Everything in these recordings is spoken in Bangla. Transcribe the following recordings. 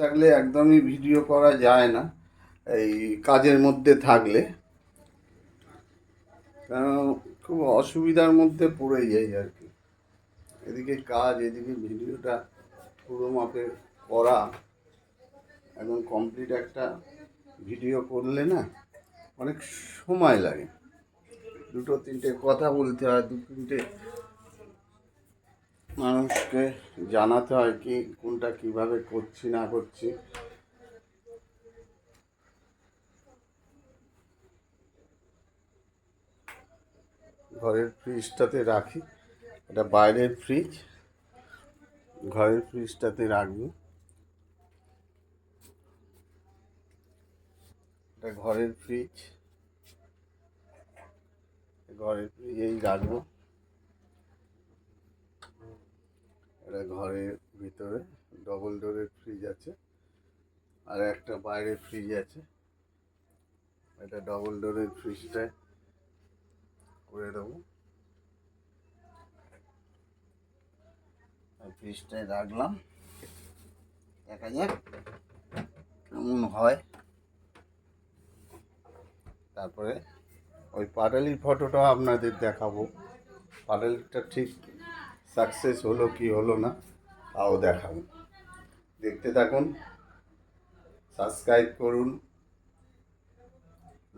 থাকলে একদমই ভিডিও করা যায় না, এই কাজের মধ্যে থাকলে, কারণ খুব অসুবিধার মধ্যে পড়ে যাই আর কি। এদিকে কাজ, এদিকে ভিডিওটা পুরো মাপে করা, একদম কমপ্লিট একটা ভিডিও করলে না অনেক সময় লাগে। দুটো তিনটে কথা বলতে হয়, দু তিনটে মানুষকে জানাতে হয় কি কোনটা কিভাবে করছি না করছি। ঘরের ফ্রিজটাতে রাখি, এটা বাইরের ফ্রিজ, ঘরের ফ্রিজটাতে রাখবো। এটা ঘরের ফ্রিজ, ঘরের ফ্রিজেই রাখবো। এটা ঘরের ভিতরে ডবল ডোরের ফ্রিজ আছে, আর একটা বাইরের ফ্রিজ আছে। এটা ডবল ডোরের ফ্রিজটা করে দেবো, ফ্রিজটায় রাখলাম, দেখা যাক কেমন হয়। তারপরে ওই পাটালির ফটোটা আপনাদের দেখাবো, পাটালিটা ঠিক সাকসেস হলো কি হলো না তাও দেখাবো। দেখতে থাকুন, সাবস্ক্রাইব করুন,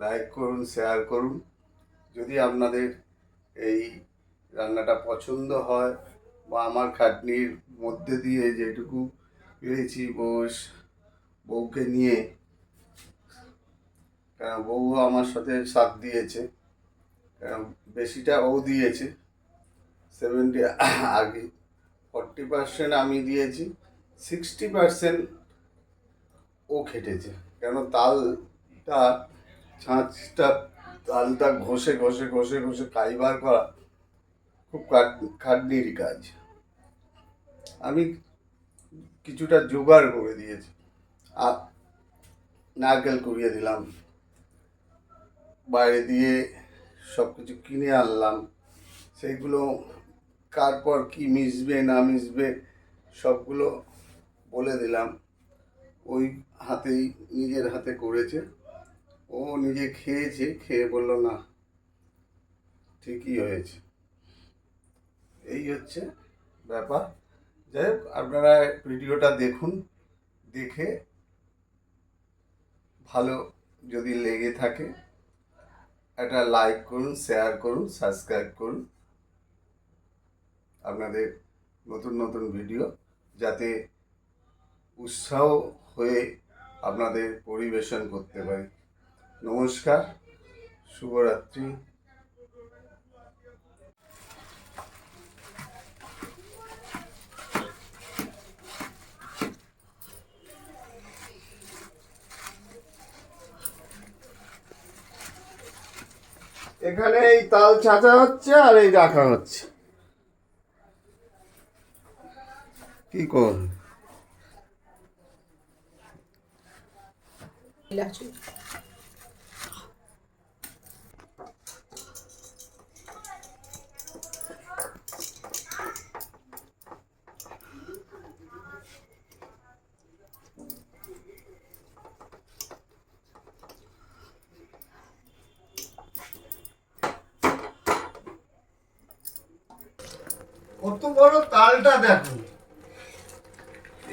লাইক করুন, শেয়ার করুন। যদি আপনাদের এই রান্নাটা পছন্দ হয় বা আমার খাটনির মধ্যে দিয়ে যেটুকু পেরেছি বউকে নিয়ে, কারণ বউ আমার সাথে সাথ দিয়েছে, কারণ বেশিটা ও দিয়েছে, 70 আগে 40% আমি দিয়েছি, 60% ও খেটেছে। কেন তালটা, ছাঁচটা, তালটা ঘষে ঘষে ঘষে ঘষে কাইবার করা খুব খাটনির কাজ। আমি কিছুটা জোগাড় করে দিয়েছি, আর নারকেল কুড়িয়ে দিলাম, বাইরে দিয়ে সব কিছু কিনে আনলাম, সেইগুলো কার পর কী মিশবে না মিশবে সবগুলো বলে দিলাম। ওই হাতেই, নিজের হাতে করেছে, ও নিজে খেয়েছে, খেয়ে বললো না ঠিকই হয়েছে। এই হচ্ছে ব্যাপার। যাই হোক, আপনারা ভিডিওটা দেখুন, দেখে ভালো যদি লেগে থাকে একটা লাইক করুন, শেয়ার করুন, সাবস্ক্রাইব করুন। আপনাদের নতুন নতুন ভিডিও যাতে উৎসাহ হয়ে আপনাদের পরিবেশন করতে পারি। নমস্কার, শুভরাত্রি। এখানে এই তাল ছাঁচা হচ্ছে আর এই রাখা হচ্ছে। কি করুন, কত বড় তালটা দেখুন,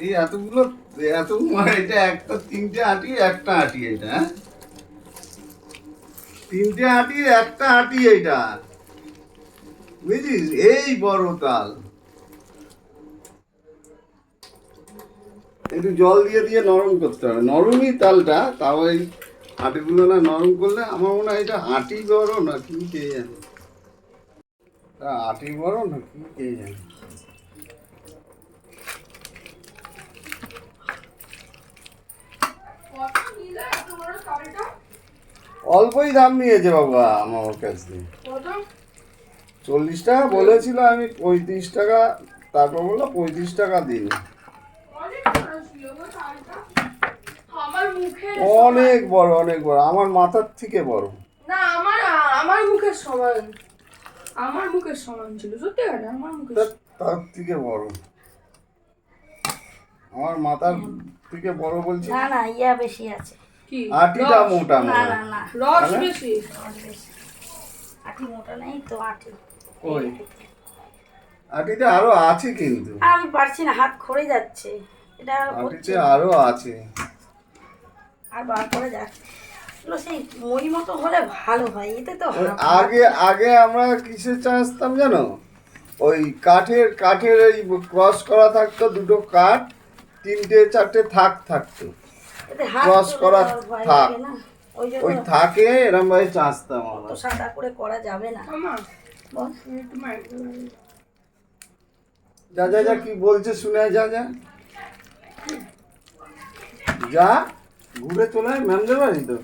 এই এতগুলো, এত, এটা একটা, তিনটে আটি, একটা আটি, এটা তিনটে আটির একটা আটি, এইটা বুঝিস, এই বড় তাল। একটু জল দিয়ে দিয়ে নরম করতে হবে, নরমই তালটা, তাও এই আটিগুলো না নরম করলে আমার মনে হয় এটা আটি বড় না কি কে জানে, আটি বড় না কি কে জানে। অল্পই দাম নিয়েছে বাবা আমার কাছ থেকে, 40 টাকা বলেছিল, আমি 35 টাকা, তারপর বললো 35 টাকা দিন। অনেক বড়, অনেক বড়, আমার মাথার থেকে বড় না, আমার মুখের সমান, আমার মুখের সমান ছিল, সত্যি কথা, আমার মুখের তার থেকে বড়। আমার মাথার থেকে বড় বলছি। না না ইয়া বেশি আছে। কি আটিটা রস? মোটা না মনে না হয়। না রস তাহলে? বেশি। রস বেশি। আটি মোটা নেই তো আটি। ওই আটিতে আরো আছে কিন্তু, আর আমি পারছি না, হাত খড়ে যাচ্ছে। এটা আর হচ্ছে আটিতে না। আরো আছে। আর বার করে যাচ্ছে এগুলো সেই মই মতো হলে ভালো হয়, এতে তো ওই হাত- আগে আগে আমরা কিসে চাষতাম জানো, ওই কাঠের এই ক্রস করা থাকতো, দুটো কাঠ, তিনটে চারটে থাক থাকতো, এতে হাত ক্রস চলে করা যাওয়ার ভয় থাক। লাগে না, ওই জন্য ওই থাকে এরম ভাবে চাষতাম অত আমরা। সাদা করে করা যাবে না। আমা বল। একটু মাইক্রোওয়েভ। যা যা যা কি বলছে শুনে আয়, যা যা যা ঘুরে চলে আয়, ম্যামদের বাড়ি তো।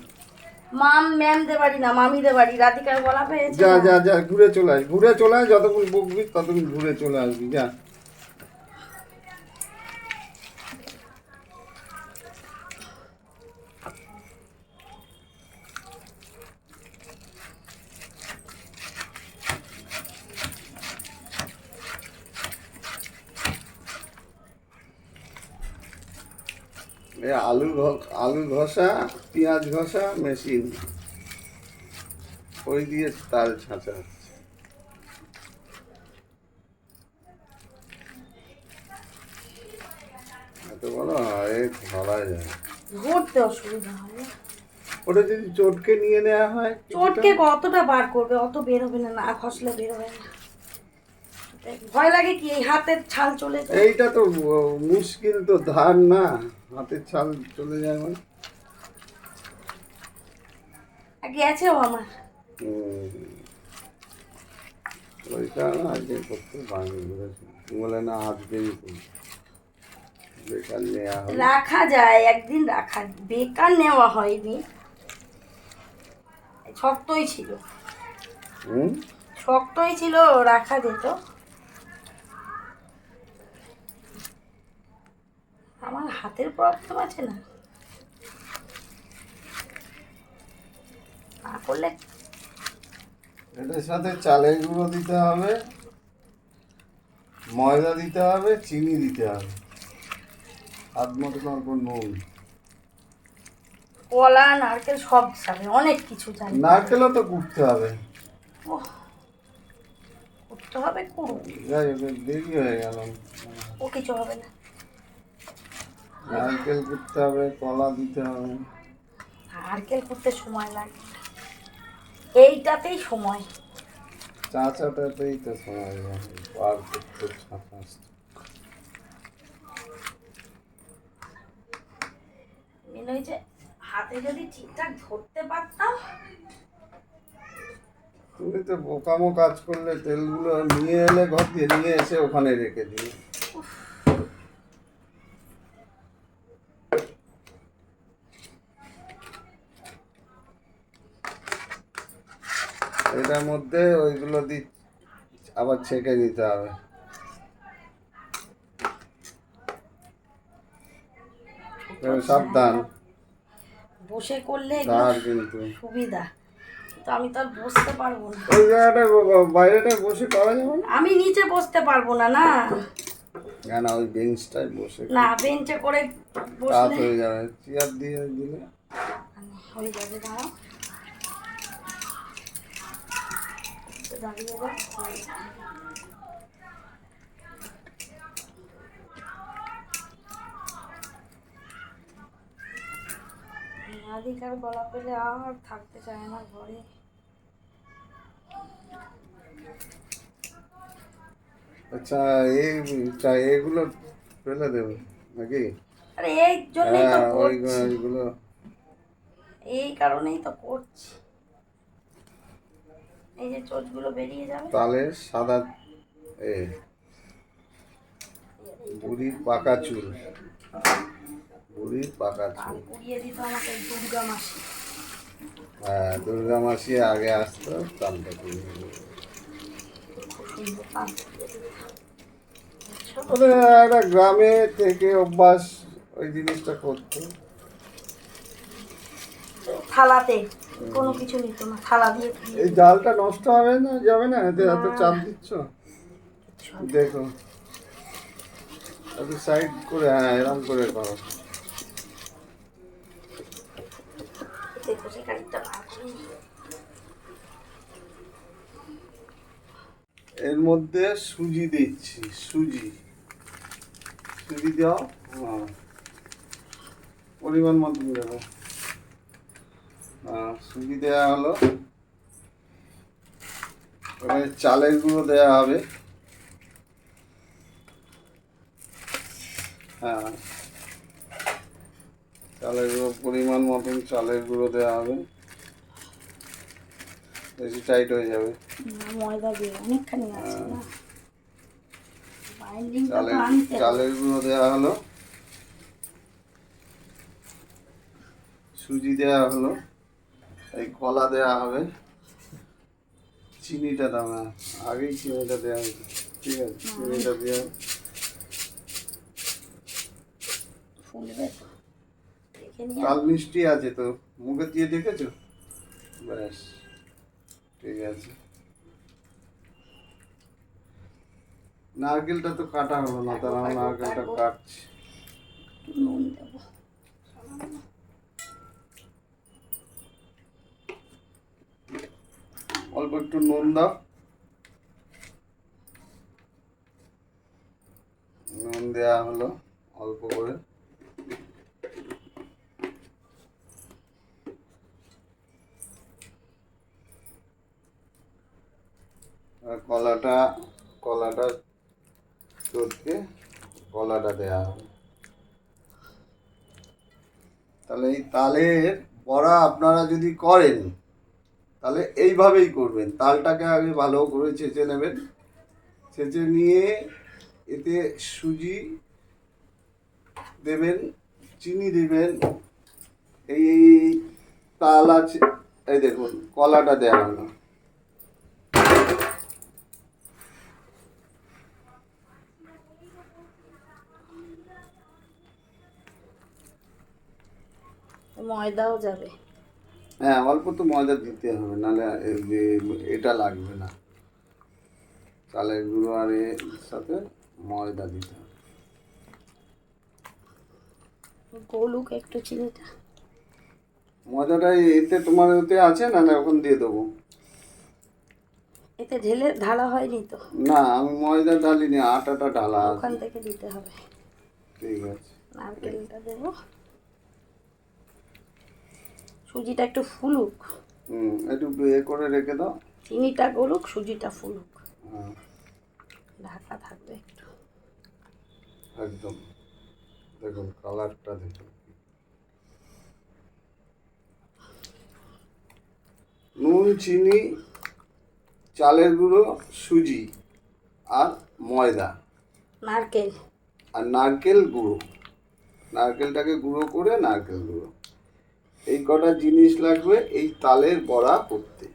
ম্যামদের বাড়ি না, মামিদের বাড়ি। রাধিকার বলা পেয়েছে যা না? যা যা ঘুরে চলে আয়, ঘুরে চলে আয়, যতক্ষণ বকবি ততক্ষণ ঘুরে চলে আসবি, যা। এই আলু ঘষা, পেঁয়াজ ঘষা মেশিন, ওই দিয়ে তাল ছাঁচা হচ্ছে। এত বড় হয় ধরা যায়, ধরতে অসুবিধা হয়। ওটা যদি চটকে নিয়ে নেওয়া হয় চটকে কতটা বার করবে, অত বের হবে না, না খসলে বের হবে না। ভয় লাগে কি এই হাতের ছাল চলে যায়। এইটা তো মুশকিল, তো ধার না, হাতের ছাল চলে যায় মানে। গেছেও আমার। ওই কারণে আজকে করতে পারিনি, বলে না আজকেই বেকার নেওয়া হবে। রাখা যায় একদিন, রাখা বেকার নেওয়া হয়নি, শক্তই ছিল, হুম, শক্তই ছিল, রাখা যেত। আমার হাতের প্রবলেম আছে না, না করলে এটার সাথে চালের গুঁড়ো দিতে হবে, ময়দা দিতে হবে, চিনি দিতে হবে, হাত মতো অল্প নুন। কলা নারকেল সব যাবে, অনেক কিছু জানি। নারকেলও তো কুটতে হবে। ওহ, করতে হবে করুন, যাই হোক, দেরি হয়ে গেল। ও কিছু হবে না। নারকেল কুটতে হবে, কলা দিতে হবে। নারকেল করতে সময় লাগে, এইটাতেই সময়। চাটাতেই তো সময় লাগে, পার করতে ছাঁচতে। মেন হয়েছে হাতে যদি ঠিকঠাক ধরতে পারতাম। তুমি তো বোকামো কাজ করলে, তেলগুলো নিয়ে এলে ঘর দিয়ে, নিয়ে এসে ওখানে রেখে দিই। এটার মধ্যে ওইগুলো আবার ছেঁকে নিতে হবে। সাবধান, বসে করলে ধার কিন্তু। সুবিধা, তো আমি তো আর বসতে পারবো না। ওই জায়গাটা বাইরেটা বসে করা যাবে না? আমি নিচে বসতে পারবো না, না না ওই বেঞ্চটায় বসে না বেঞ্চে করে কাজ বসলে হয়ে যাবে, চেয়ার দিয়ে দিলে। হয়ে যাবে। দাঁড়াও, দাঁড়িয়ে যাও। রাধিকার গলা পেলে আর থাকতে চায় না ঘরে। আচ্ছা, এগুলো ফেলে দেবে নাকি? আরে এই জন্যই তো হ্যাঁ, করছি, ওইগুলো এই কারণেই তো করছি। এই যে চোচগুলো বেরিয়ে যাবে। তালের সাদা বুড়ির পাকা চুল, বুড়ির পাকা কান চুল। পুড়িয়ে দিত আমাকে দুর্গা মাসি। হ্যাঁ, দুর্গা মাসি আগে আসতো, তালটা পুড়িয়ে দিত। খুব সুন্দর কান পুড়িয়ে দিত। ওদের একটা গ্রামে থেকে অভ্যাস ওই জিনিসটা করতো। থালাতে কোনো কিছু নিত না, থালা দিয়ে এই জালটা নষ্ট হবে না, যাবে না, এতে এত চাপ দিচ্ছ। দেখো একটু সাইড করে, হ্যাঁ এরকম করে করো। দেখো সে কালিটা বার করে নিই। এর মধ্যে সুজি দিচ্ছি, সুজি সুজি দাও, হ্যাঁ পরিমাণ মতন দেবো। সুজি দেওয়া হলো, এবারে চালের গুঁড়ো দেওয়া হবে। হ্যাঁ চালের গুঁড়ো পরিমাণ মতন চালের গুঁড়ো দেওয়া হবে, বেশি টাইট হয়ে যাবে। না, ময়দা দিয়ে অনেকখানি আছে না, বাইন্ডিংটা তো চালের আনতে হবে। চালের গুঁড়ো দেওয়া হলো, সুজি দেওয়া হলো, এই কলা দেওয়া হবে, চিনিটা দাও না, আগেই চিনিটা দেওয়া হয়েছে, ঠিক আছে চিনিটা দেওয়া। ফুলবে তো, দেখে নিয়ে কাল মিষ্টি আছে তো, মুখে দিয়ে দেখেছো? ব্যাস ঠিক আছে। নারকেলটা তো কাটা হলো না, তার আমি নারকেলটা কাটছি। একটু নুন দেবো সামান্য। অল্প একটু নুন দাও, নুন দেওয়া হলো অল্প করে। আর কলাটা কলাটা চটকে কলাটা দেওয়া হবে। তাহলে এই তালের বড়া আপনারা যদি করেন তাহলে এইভাবেই করবেন। তালটাকে আগে ভালো করে ছেঁচে নেবেন, ছেঁচে নিয়ে এতে সুজি দেবেন, চিনি দেবেন, এই তাল আছে, এই দেখুন কলাটা দেওয়া হলো। ময়দাও যাবে। হ্যাঁ অল্প তো ময়দা দিতে হবে, নাহলে এটা লাগবে না, চালের গুঁড়ো আর এর সাথে ময়দা দিতে হবে। গলুক একটু চিনিটা। ময়দাটা এতে তোমার ওতে আছে না, না এখন দিয়ে দেবো? এতে ঢেলে ঢালা হয়নি তো, না আমি ময়দা ঢালিনি, আটাটা ঢালা আছে। ওখান থেকে দিতে হবে। ঠিক আছে, নারকেলটা দেবো, সুজিটা একটু ফুলুক, একটু করে রেখে দাও। চিনিটা গলুক, সুজিটা ফুলুক, হ্যাঁ ঢাকা থাকবে একটু। একদম, দেখুন কালারটা দেখুন, নুন চিনি চালের গুঁড়ো সুজি আর ময়দা নারকেল, আর নারকেল গুঁড়ো, নারকেলটাকে গুঁড়ো করে নারকেল গুঁড়ো, এই কটা জিনিস লাগবে এই তালের বড়া করতে।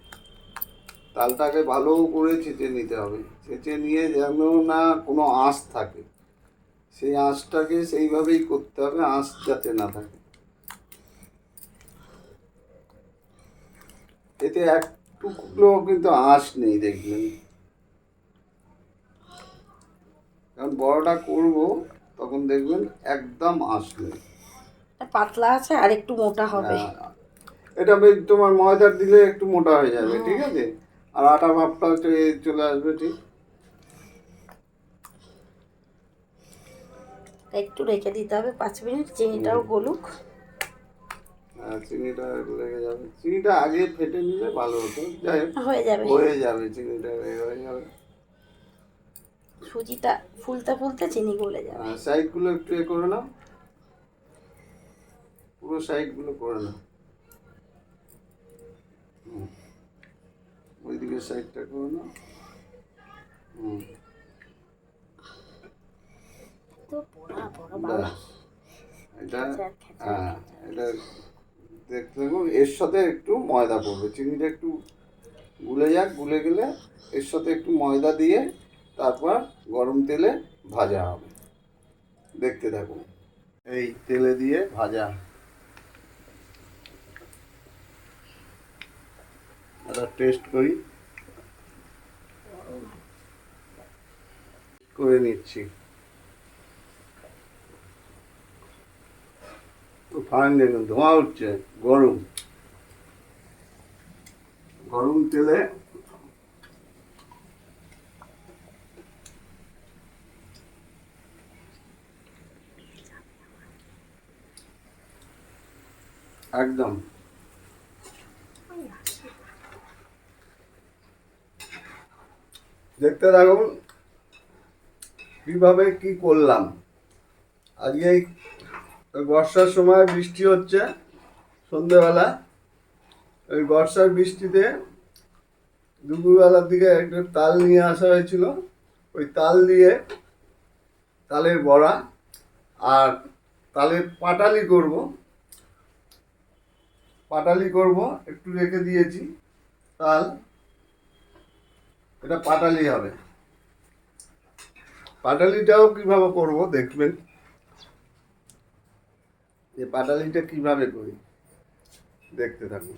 তালটাকে ভালো করে ছেঁচে নিতে হবে, ছেঁচে নিয়ে যেন না কোনো আঁশ থাকে, সেই আঁশটাকে সেইভাবেই করতে হবে, আঁশ যাতে না থাকে। এতে একটুকুলো কিন্তু আঁশ নেই দেখবেন, কারণ বড়টা করব তখন দেখবেন একদম আঁশ নেই। পাতলা আছে আর একটু মোটা হবে। এটা বেশ তোমার ময়দার দিলে একটু মোটা হয়ে যাবে, ঠিক আছে, আর আটা ভাবটা চলে আসবে ঠিক। একটু রেখে দিতে হবে 5 মিনিট, চিনিটাও গলুক। চিনিটা লেগে যাবে, চিনিটা আগে ফেটে নিলে ভালো হতো, যাই হোক হয়ে যাবে, হয়ে যাবে, চিনিটা হয়ে যাবে। সুজিটা ফুলতে ফুলতে চিনি গলে যাবে। সাইডগুলো একটু করে নাও, পুরো সাইডগুলো করে নাও, ওইদিকে সাইডটা করে নাও। তো পোড়া পোড়া বাবা, ব্যাস, এটা খেচা এটা দেখতে দেখুন, এর সাথে একটু ময়দা পড়বে, চিনিটা একটু গুলে যাক, গুলে গেলে এর সাথে একটু ময়দা দিয়ে তারপর গরম তেলে ভাজা হবে, দেখতে থাকুন। এই তেলে দিয়ে ভাজা, এটা টেস্ট করে নিচ্ছি। তো ফাইন দেখুন ধোঁয়া উঠছে, গরম গরম তেলে একদম দেখতে থাকুন কিভাবে কি করলাম। আজকে ওই বর্ষার সময় বৃষ্টি হচ্ছে সন্ধেবেলা, ওই বর্ষার বৃষ্টিতে দুপুরবেলার দিকে একটু তাল নিয়ে আসা হয়েছিল, ওই তাল দিয়ে তালের বড়া আর তালের পাটালি করব একটু রেখে দিয়েছি তাল, এটা পাটালি হবে। পাটালিটাও কিভাবে করব দেখবেন, যে পাটালিটা কিভাবে করি দেখতে থাকুন।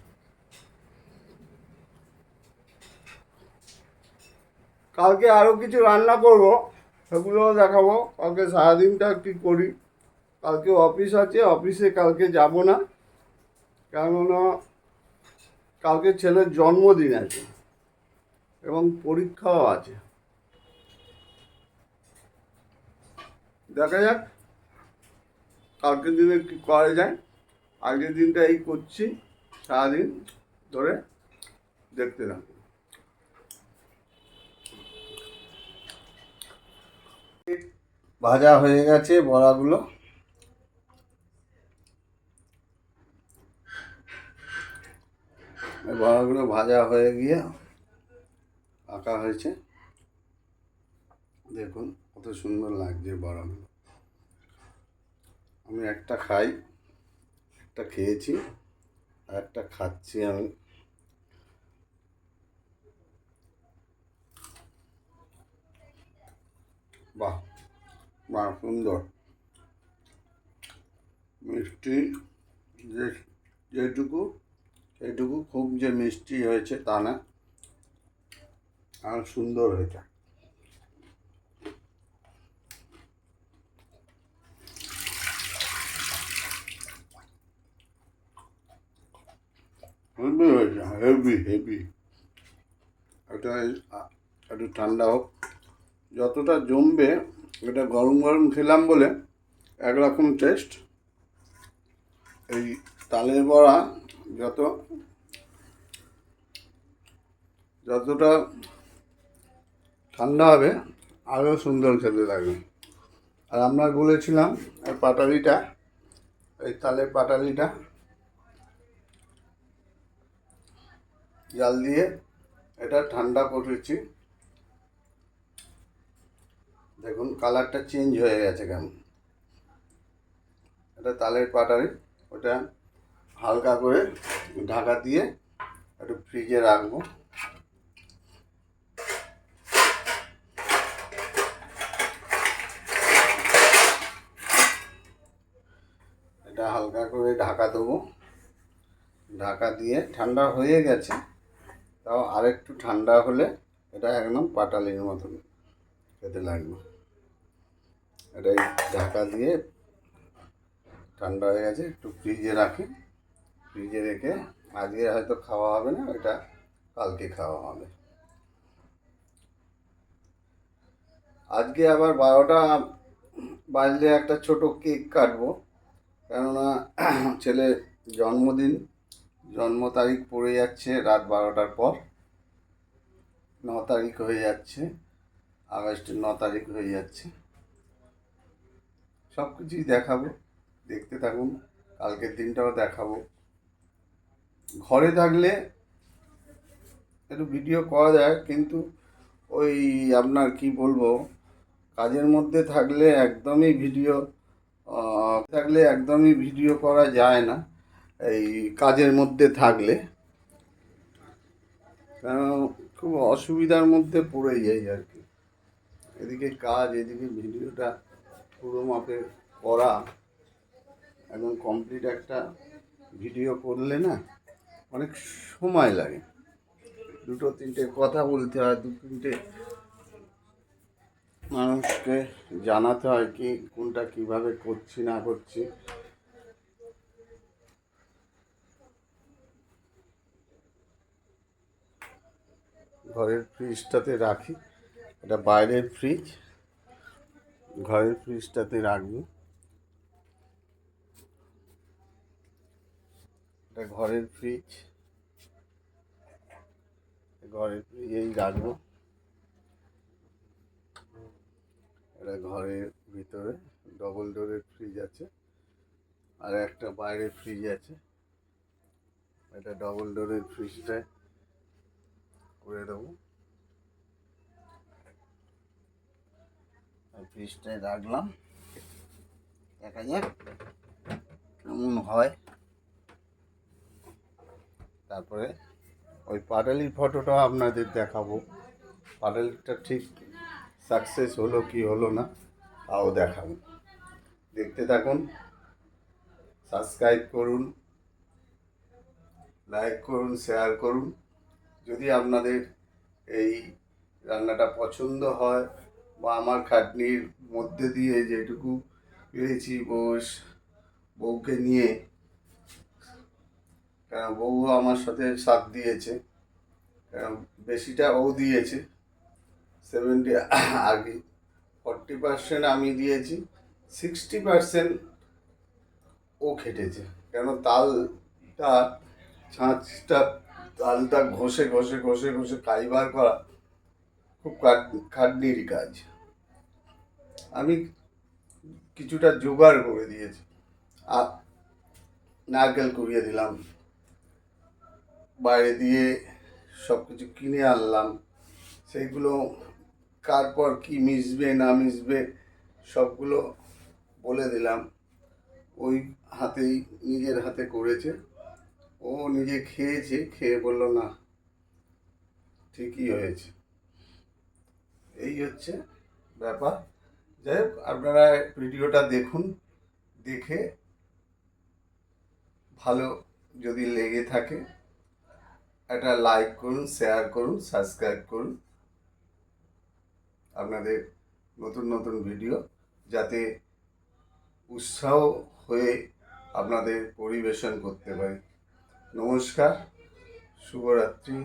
কালকে আরও কিছু রান্না করব, সেগুলোও দেখাবো। কালকে সারাদিনটা কী করি, কালকে অফিস আছে, অফিসে কালকে যাব না, কেননা কালকে ছেলের জন্মদিন আছে এবং পরীক্ষাও আছে। দেখা যাক কালকের দিনে কী করা যায়। আগের দিনটা এই করছি, সারাদিন ধরে দেখতে থাকুন। ভাজা হয়ে গেছে বড়াগুলো, বড়াগুলো ভাজা হয়ে গিয়ে আঁকা হয়েছে, দেখুন কত সুন্দর লাগছে বড়াগুলো। আমি একটা খাই, একটা খেয়েছি আর একটা খাচ্ছি আমি। বাহ বাহ, সুন্দর মিষ্টি, যে যেটুকু সেইটুকু খুব যে মিষ্টি হয়েছে তা না, আর সুন্দর হয়েছে। হেভি হয়েছে, হেভি হেভি। এটা একটু ঠান্ডা হোক, যতটা জমবে। এটা গরম গরম খেলাম বলে একরকম টেস্ট, এই তালের বড়া যতটা ঠান্ডা হবে আরও সুন্দর খেতে লাগবে। আর আমরা বলেছিলাম এই পাটালিটা, এই তালের পাটালিটা জাল দিয়ে এটা ঠান্ডা করেছি, দেখুন কালারটা চেঞ্জ হয়ে গেছে কেমন। এটা তালের পাটালি, ওটা হালকা করে ঢাকা দিয়ে একটু ফ্রিজে রাখবো। এটা হালকা করে ঢাকা দেবো, ঢাকা দিয়ে ঠান্ডা হয়ে গেছে, তাও আরেকটু ঠান্ডা হলে এটা একদম পাটালির মতন খেতে লাগবে। এটাই ঢাকা দিয়ে ঠান্ডা হয়ে গেছে, একটু ফ্রিজে রাখি, ফ্রিজে রেখে আজকে হয়তো খাওয়া হবে না, এটা কালকে খাওয়া হবে। আজকে আবার 12টা বাজলে একটা ছোট কেক কাটবো, কেননা ছেলের জন্মদিন, জন্ম তারিখ পড়ে যাচ্ছে রাত 12টার পর, 9 তারিখ হয়ে যাচ্ছে, আগস্টের 9 তারিখ হয়ে যাচ্ছে। সব কিছুই দেখাবো, দেখতে থাকুন, কালকের দিনটাও দেখাবো। ঘরে থাকলে একটু ভিডিও করা যায়, কিন্তু ওই আপনার কি বলবো, কাজের মধ্যে থাকলে একদমই ভিডিও করা যায় না। এই কাজের মধ্যে থাকলে খুব অসুবিধার মধ্যে পড়ে যাই আর কি, এদিকে কাজ এদিকে ভিডিওটা পুরো মাপে করা, একদম কমপ্লিট একটা ভিডিও করলে না অনেক সময় লাগে, 2-3টে কথা বলতে হয়, 2-3টে মানুষকে জানাতে হয় কি কোনটা কিভাবে করছি না করছি, ঘরের ফ্রিজটাতে রাখি। এটা বাইরের ফ্রিজ, ঘরের ফ্রিজটাতে রাখবো। এটা ঘরের ফ্রিজ, ঘরের ফ্রিজেই রাখবো। এটা ঘরের ভিতরে ডবল ডোরের ফ্রিজ আছে, আর একটা বাইরের ফ্রিজ আছে। এটা ডবল ডোরের ফ্রিজটায় করে দেবো। ফ্রিজটায় রাখলাম, দেখা যাক কেমন হয়। তারপরে ওই পাটালির ফটোটা আপনাদের দেখাবো। পাটালিটা ঠিক সাকসেস হলো কি হলো না তাও দেখাবো। দেখতে থাকুন, সাবস্ক্রাইব করুন, লাইক করুন, শেয়ার করুন। যদি আপনাদের এই রান্নাটা পছন্দ হয় বা আমার খাটনির মধ্যে দিয়ে যেটুকু পেরেছি বউকে নিয়ে, কারণ বউ আমার সাথে সাথ দিয়েছে, কারণ বেশিটা ও দিয়েছে 70, আগে 40% আমি দিয়েছি, 60% ও খেটেছে। কেন তালটা ছাঁচটা তালটা ঘষে ঘষে ঘষে ঘষে কাইবার করা খুব খাটনির কাজ। আমি কিছুটা জোগাড় করে দিয়েছি, আর নারকেল কুড়িয়ে দিলাম, বাইরে দিয়ে সব কিছু কিনে আনলাম। সেইগুলো কারপর কি মিশবে না মিশবে সবগুলো বলে দিলাম। ওই হাতেই নিজের হাতে করেছে, ও নিজে খেয়েছে, খেয়ে বললো না ঠিকই হয়েছে। এই হচ্ছে ব্যাপার। যাই হোক, আপনারা ভিডিওটা দেখুন, দেখে ভালো যদি লেগে থাকে একটা লাইক করুন, শেয়ার করুন, সাবস্ক্রাইব করুন। আপনাদের নতুন নতুন ভিডিও যাতে উৎসাহ হয়ে আপনাদের পরিবেশন করতে পারি। নমস্কার, শুভরাত্রি।